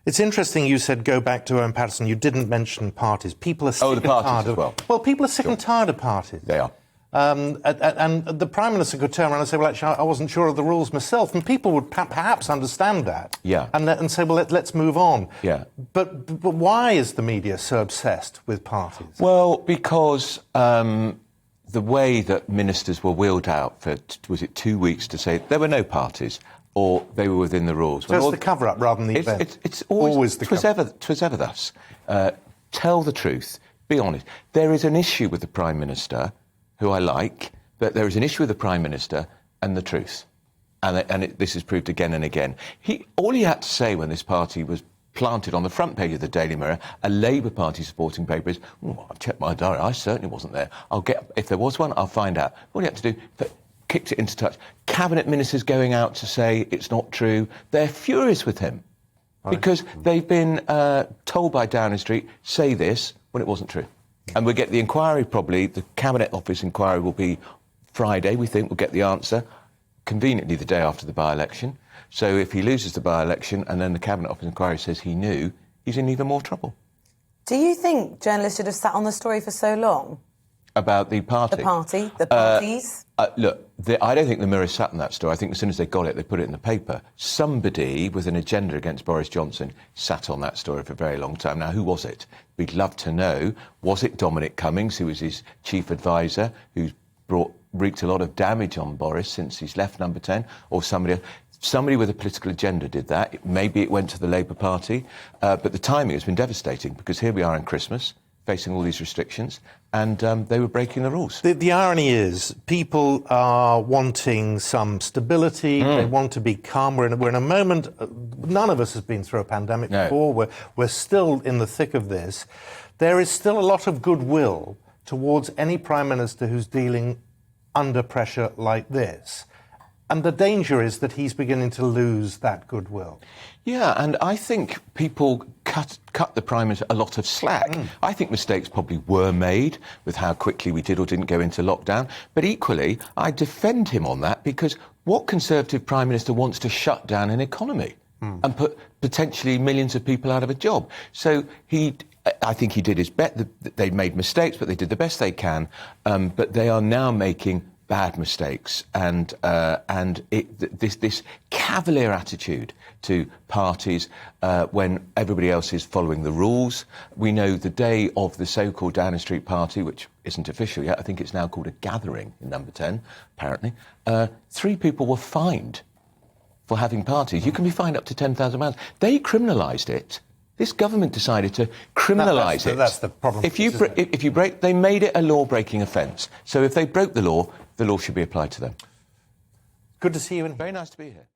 It's interesting you said go back to Owen Paterson. You didn't mention parties. People are sick and tired of... Well, people are sick and tired of parties. They are. And the Prime Minister could turn around and say, well, actually, I wasn't sure of the rules myself. And people would perhaps understand that. Yeah. And say, well, let's move on. Yeah. But why is the media so obsessed with parties? Well, because the way that ministers were wheeled out for, was it 2 weeks to say there were no parties or they were within the rules. So it's the cover-up rather than the event. It's always the cover-up. 'Twas ever thus. Tell the truth. Be honest. There is an issue with the Prime Minister, who I like, but there is an issue with the Prime Minister and the truth. This is proved again and again. All he had to say when this party was planted on the front page of the Daily Mirror, a Labour Party supporting paper, is, I've checked my diary, I certainly wasn't there. If there was one, I'll find out. All he had to do, kicked it into touch. Cabinet ministers going out to say it's not true. They're furious with him because they've been told by Downing Street, say this, when it wasn't true. And we'll get the inquiry probably, the Cabinet Office inquiry will be Friday, we think we'll get the answer, conveniently the day after the by-election. So if he loses the by-election and then the Cabinet Office inquiry says he knew, he's in even more trouble. Do you think journalists should have sat on the story for so long? About the party? The parties? Look, I don't think the Mirror sat on that story. I think as soon as they got it, they put it in the paper. Somebody with an agenda against Boris Johnson sat on that story for a very long time. Now, who was it? We'd love to know. Was it Dominic Cummings, who was his chief advisor, who's wreaked a lot of damage on Boris since he's left Number 10, or somebody else? Somebody with a political agenda did that. Maybe it went to the Labour Party. But the timing has been devastating, because here we are in Christmas, facing all these restrictions, and they were breaking the rules. The irony is people are wanting some stability, they want to be calm. We're in a moment, none of us has been through a pandemic before, we're still in the thick of this. There is still a lot of goodwill towards any Prime Minister who's dealing under pressure like this. And the danger is that he's beginning to lose that goodwill. Yeah, and I think people cut the Prime Minister a lot of slack. I think mistakes probably were made with how quickly we did or didn't go into lockdown. But equally, I defend him on that, because what Conservative Prime Minister wants to shut down an economy and put potentially millions of people out of a job? So I think he did his best. They made mistakes, but they did the best they can. But they are now making bad mistakes, and this cavalier attitude to parties when everybody else is following the rules. We know the day of the so-called Downing Street party, which isn't official yet, I think it's now called a gathering in Number 10, apparently, 3 people were fined for having parties. You can be fined up to £10,000. They criminalised it. This government decided to criminalise it. That's the problem. If you break, they made it a law-breaking offence. So if they broke the law should be applied to them. Good to see you. Very nice to be here.